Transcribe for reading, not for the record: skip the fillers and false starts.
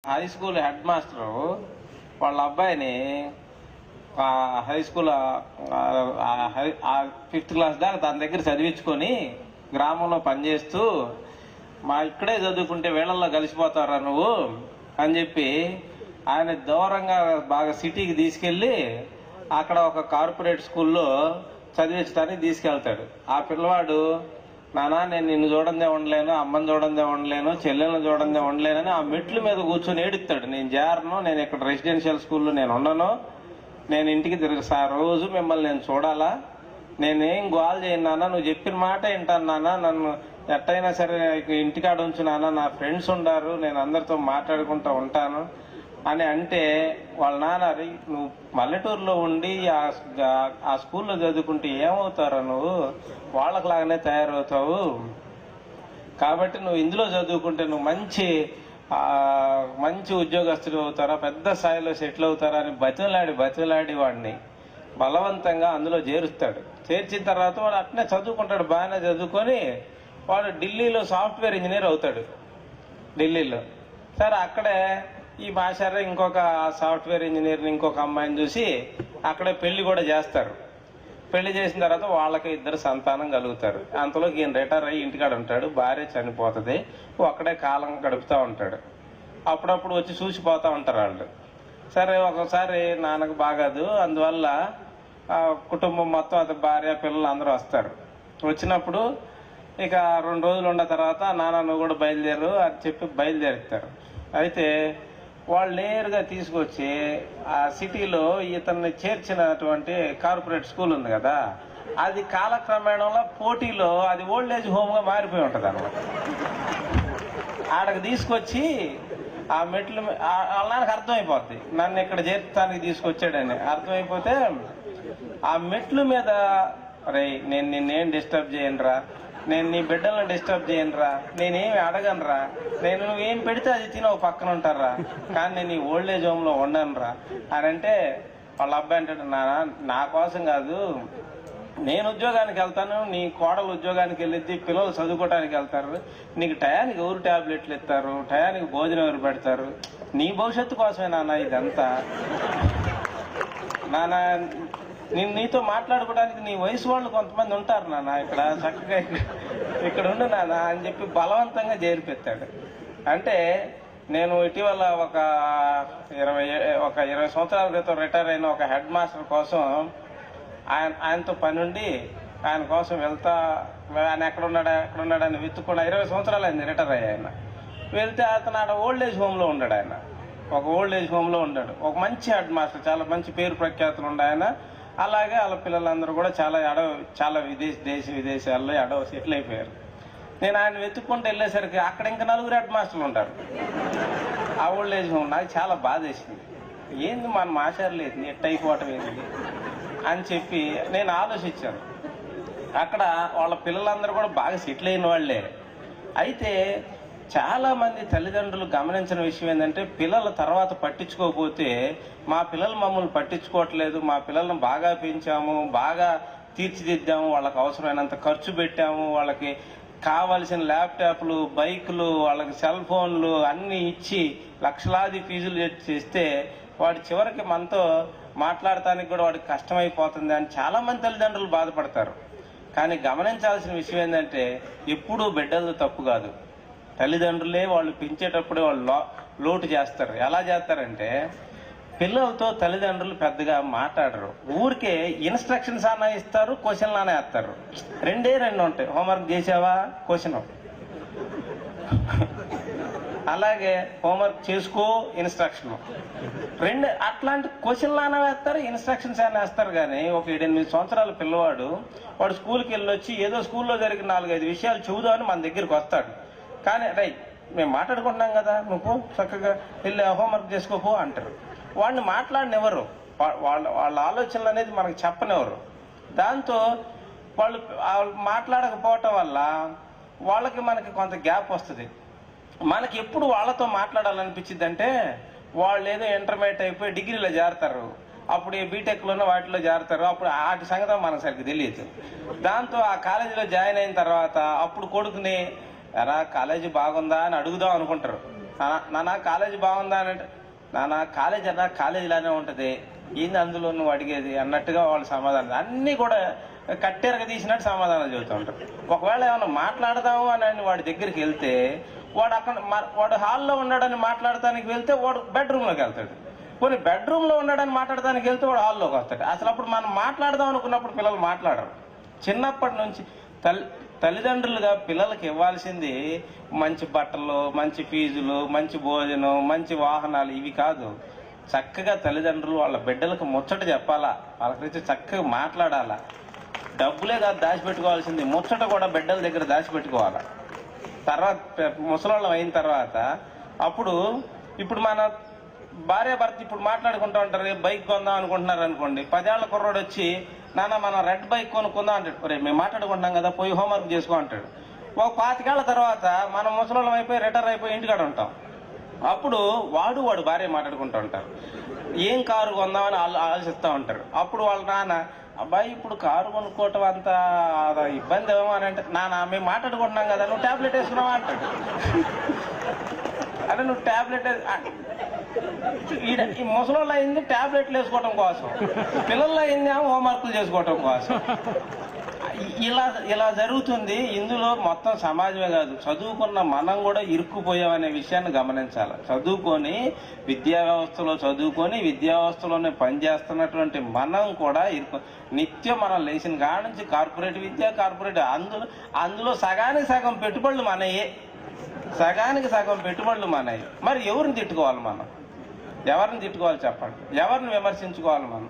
High school head master వాళ్ళ అబ్బాయిని high school 5th class దాకా దాని దగ్గర చదివించుకొని గ్రామంలో పనిచేస్తూ మా ఇక్కడే చదువుకుంటే వేళల్లో కలిసిపోతారా నువ్వు అని చెప్పి ఆయన దూరంగా బాగా సిటీకి తీసుకెళ్ళి అక్కడ ఒక కార్పొరేట్ స్కూల్లో చదివించడానికి తీసుకెళ్తాడు. ఆ పిల్లవాడు నానా నేను నిన్ను చూడందే ఉండలేను, అమ్మని చూడందే ఉండలేను, చెల్లెలను చూడందే ఉండలేనని ఆ మెట్ల మీద కూర్చొని ఏడుస్తాడు. నేను జారను, నేను ఇక్కడ రెసిడెన్షియల్ స్కూల్లో నేను ఉండను, నేను ఇంటికి రోజు మిమ్మల్ని నేను చూడాలా, నేనేం గోల్ చేయను నాన్న, నువ్వు చెప్పిన మాట వింటాను నాన్న, నన్ను ఎట్టయినా సరే ఇంటికాడ ఉంచు నాన్న, నా ఫ్రెండ్స్ ఉండారు, నేను అందరితో మాట్లాడుకుంటూ ఉంటాను అని అంటే వాళ్ళ నాన్న నువ్వు పల్లెటూరులో ఉండి ఆ స్కూల్లో చదువుకుంటే ఏమవుతారా, నువ్వు వాళ్ళకులాగానే తయారవుతావు, కాబట్టి నువ్వు ఇందులో చదువుకుంటే నువ్వు మంచి ఉద్యోగస్తుడు అవుతారా, పెద్ద స్థాయిలో సెటిల్ అవుతారా అని బతిలాడి వాడిని బలవంతంగా అందులో చేరుస్తాడు. చేర్చిన తర్వాత వాడు అట్నే చదువుకుంటాడు, బాగానే చదువుకొని వాడు ఢిల్లీలో సాఫ్ట్వేర్ ఇంజనీర్ అవుతాడు. ఢిల్లీలో సరే అక్కడే ఈ మాస్టర్ ఇంకొక సాఫ్ట్వేర్ ఇంజనీర్ని ఇంకొక అమ్మాయిని చూసి అక్కడే పెళ్లి కూడా చేస్తారు. పెళ్లి చేసిన తర్వాత వాళ్ళకి 2 సంతానం కలుగుతారు. అంతలోకి ఈయన రిటైర్ అయ్యి ఇంటికాడ ఉంటాడు, భార్య చనిపోతుంది, అక్కడే కాలం గడుపుతూ ఉంటాడు. అప్పుడప్పుడు వచ్చి చూసిపోతూ ఉంటారు వాళ్ళు. సరే ఒకసారి నాన్నకు బాగాదు, అందువల్ల కుటుంబం మొత్తం అది భార్య పిల్లలు అందరూ వస్తారు. వచ్చినప్పుడు ఇక 2 రోజులు ఉన్న తర్వాత నాన్న నువ్వు కూడా బయలుదేరు అని చెప్పి బయలుదేరుతారు. అయితే వాళ్ళు నేరుగా తీసుకొచ్చి ఆ సిటీలో ఇతన్ని చేర్చినటువంటి కార్పొరేట్ స్కూల్ ఉంది కదా, అది కాలక్రమేణంలో పోటీలో అది ఓల్డ్ ఏజ్ హోమ్గా మారిపోయి ఉంటుంది అన్నమాట. ఆడకు తీసుకొచ్చి ఆ మెట్లు వాళ్ళ నాన్నకు అర్థమైపోద్ది నన్ను ఇక్కడ చేర్చడానికి తీసుకొచ్చాడని. అర్థమైపోతే ఆ మెట్లు మీద అరే నేను నిన్నేం డిస్టర్బ్ చేయనురా, నేను నీ బిడ్డలను డిస్టర్బ్ చేయనురా, నేనేమి అడగనురా, నేను నువ్వేం పెడితే అది తిని ఒక పక్కన ఉంటారా, కానీ నేను ఈ ఓల్డ్ ఏజ్ హోమ్లో ఉండనురా అని అంటే వాళ్ళ అబ్బాయి అంటాడు, నా కోసం కాదు, నేను ఉద్యోగానికి వెళ్తాను, నీ కోడలు ఉద్యోగానికి వెళ్ళిద్ది, పిల్లలు చదువుకోవడానికి వెళ్తారు, నీకు టయానికి ఎవరు ట్యాబ్లెట్లు ఇస్తారు, టయానికి భోజనం ఎవరు పెడతారు, నీ భవిష్యత్తు కోసమే నాన్న ఇదంతా, నాన్న నీతో మాట్లాడుకోవడానికి నీ వయసు వాళ్ళు కొంతమంది ఉంటారు నాన్న, ఇక్కడ చక్కగా ఇక్కడ ఉండు నాన్న అని చెప్పి బలవంతంగా చేరిపెత్తాడు. అంటే నేను ఇటీవల ఒక 20 సంవత్సరాల క్రితం రిటైర్ అయిన ఒక హెడ్ మాస్టర్ కోసం ఆయనతో పని ఉండి ఆయన కోసం వెళ్తా, ఆయన ఎక్కడున్నాడని వెతుక్కున్నా. 20 సంవత్సరాలు అయింది రిటైర్ అయ్యి ఆయన. వెళ్తే అతను ఆడ ఓల్డ్ ఏజ్ హోమ్లో ఉన్నాడు. ఆయన ఒక ఓల్డ్ ఏజ్ హోమ్లో ఉన్నాడు. ఒక మంచి హెడ్ మాస్టర్, చాలా మంచి పేరు ప్రఖ్యాతులు ఉండే ఆయన. అలాగే వాళ్ళ పిల్లలందరూ కూడా చాలా దేశ విదేశాల్లో సెటిల్ అయిపోయారు. నేను ఆయన వెతుక్కుంటూ వెళ్ళేసరికి అక్కడ ఇంకా 4 హెడ్ మాస్టర్లు ఉంటారు ఆ ఓల్డ్ ఏజ్ హోమ్. నాకు చాలా బాధ వేసింది, ఏంది మన మాస్టర్లు ఏంది ఎట్ అయిపోవటం ఏంది అని చెప్పి నేను ఆలోచించాను. అక్కడ వాళ్ళ పిల్లలందరూ కూడా బాగా సెటిల్ అయిన వాళ్లే. అయితే చాలా మంది తల్లిదండ్రులు గమనించిన విషయం ఏంటంటే, పిల్లల తర్వాత పట్టించుకోకపోతే మా పిల్లలు మమ్మల్ని పట్టించుకోవట్లేదు, మా పిల్లలను బాగా పెంచాము, బాగా తీర్చిదిద్దాము, వాళ్ళకి అవసరమైనంత ఖర్చు పెట్టాము, వాళ్ళకి కావలసిన ల్యాప్టాప్లు, బైకులు, వాళ్ళకి సెల్ ఫోన్లు అన్నీ ఇచ్చి లక్షలాది ఫీజులు చేస్తే వాడి చివరికి మనతో మాట్లాడటానికి కూడా వాడికి కష్టమైపోతుంది అని చాలా మంది తల్లిదండ్రులు బాధపడతారు. కానీ గమనించాల్సిన విషయం ఏంటంటే, ఎప్పుడూ బిడ్డలది తప్పు కాదు, తల్లిదండ్రులే వాళ్ళు పెంచేటప్పుడే వాళ్ళు లోటు చేస్తారు. ఎలా చేస్తారంటే, పిల్లలతో తల్లిదండ్రులు పెద్దగా మాట్లాడరు, ఊరికే ఇన్స్ట్రక్షన్స్ అన్నా ఇస్తారు, క్వశ్చన్లు అన్నా వేస్తారు. 2 ఉంటాయి, హోంవర్క్ చేసావా క్వశ్చన్, అలాగే హోంవర్క్ చేసుకో ఇన్స్ట్రక్షన్, 2 అట్లాంటి క్వశ్చన్లు అన్నా వేస్తారు, ఇన్స్ట్రక్షన్స్ అయినా వేస్తారు. కానీ ఒక 7-8 సంవత్సరాల పిల్లవాడు వాడు స్కూల్కి వెళ్ళొచ్చి ఏదో స్కూల్లో జరిగిన 4-5 విషయాలు చూద్దామని మన దగ్గరికి వస్తాడు. కానీ మేము మాట్లాడుకుంటున్నాం కదా, నువ్వు చక్కగా వెళ్ళి హోంవర్క్ చేసుకోపో అంటారు. వాడిని మాట్లాడినెవరు, వాళ్ళ ఆలోచనలు అనేది మనకు చెప్పనివ్వరు. దాంతో వాళ్ళు మాట్లాడకపోవటం వల్ల వాళ్ళకి మనకి కొంత గ్యాప్ వస్తుంది. మనకి ఎప్పుడు వాళ్ళతో మాట్లాడాలనిపించింది అంటే, వాళ్ళు ఏదో ఇంటర్మీడియట్ అయిపోయి డిగ్రీలో చేరతారు, అప్పుడు ఈ బీటెక్లోనో వాటిలో చేరతారు, అప్పుడు వాటి సంగతి మనకు సరిగ్గా తెలియదు. దాంతో ఆ కాలేజీలో జాయిన్ అయిన తర్వాత అప్పుడు కొడుకుని ఎరా కాలేజీ బాగుందా అని అడుగుదాం అనుకుంటారు. నాన్న కాలేజీ బాగుందా అని అంటే, నాన్న కాలేజీ అన్నా కాలేజీలానే ఉంటుంది, ఏంది అందులో నువ్వు అడిగేది అన్నట్టుగా వాళ్ళు సమాధానం అన్నీ కూడా కట్టెరగ తీసినట్టు సమాధానాలు చెబుతూ ఉంటారు. ఒకవేళ ఏమైనా మాట్లాడదాము అని వాడి దగ్గరికి వెళ్తే వాడు అక్కడ వాడు హాల్లో ఉన్నాడని మాట్లాడటానికి వెళ్తే వాడు బెడ్రూమ్లోకి వెళ్తాడు. కొన్ని బెడ్రూమ్లో ఉన్నాడని మాట్లాడటానికి వెళ్తే వాడు హాల్లోకి వస్తాడు. అసలు అప్పుడు మనం మాట్లాడదాం అనుకున్నప్పుడు పిల్లలు మాట్లాడరు. చిన్నప్పటి నుంచి తల్లిదండ్రులుగా పిల్లలకి ఇవ్వాల్సింది మంచి బట్టలు, మంచి ఫీజులు, మంచి భోజనం, మంచి వాహనాలు, ఇవి కాదు. చక్కగా తల్లిదండ్రులు వాళ్ళ బిడ్డలకు ముచ్చట చెప్పాలా, వాళ్ళ గురించి చక్కగా మాట్లాడాలా. డబ్బులే కాదు దాచిపెట్టుకోవాల్సింది, ముచ్చట కూడా బిడ్డల దగ్గర దాచిపెట్టుకోవాలా. తర్వాత ముసలోళ్ళం అయిన తర్వాత ఇప్పుడు మన భార్య భర్త ఇప్పుడు మాట్లాడుకుంటూ ఉంటారు, బైక్ కొందాం అనుకుంటున్నారు అనుకోండి. 10 ఏళ్ల కుర్రోడు వచ్చి, నాన్న మనం రెడ్ బైక్ కొనుక్కుందాం అంటాడు. మేము మాట్లాడుకుంటాం కదా, పోయి హోంవర్క్ చేసుకో అంటాడు. ఒక 25 ఏళ్ల తర్వాత మనం ముసలోళ్ళం అయిపోయి రిటైర్ అయిపోయి ఇంటికాడ ఉంటాం. అప్పుడు వాడు భార్య మాట్లాడుకుంటూ ఉంటారు, ఏం కారు కొందామని ఆలోచిస్తూ ఉంటారు. అప్పుడు వాళ్ళ నాన్న, అబ్బాయి ఇప్పుడు కారు కొనుక్కోవటం అంత ఇబ్బంది ఏమో అని అంటే, నాన్న మేము మాట్లాడుకుంటున్నాం కదా, నువ్వు ట్యాబ్లెట్ వేసుకున్నావా అంటాడు. అంటే నువ్వు ట్యాబ్లెట్ ఈ ముసలోళ్ళు అయింది ట్యాబ్లెట్లు వేసుకోవటం కోసం, పిల్లల్లో అయింది హోంవర్క్లు చేసుకోవటం కోసం. ఇలా జరుగుతుంది. ఇందులో మొత్తం సమాజమే కాదు, చదువుకున్న మనం కూడా ఇరుక్కుపోయామనే విషయాన్ని గమనించాలి. విద్యా వ్యవస్థలోనే పనిచేస్తున్నటువంటి మనం కూడా నిత్యం మనం లేచిన కాడ నుంచి కార్పొరేట్ విద్య, అందులో సగానికి సగం పెట్టుబడులు మనయే, మరి ఎవరిని తిట్టుకోవాలి మనం? ఎవరిని తిట్టుకోవాలి చెప్పండి? ఎవరిని విమర్శించుకోవాలి మనం?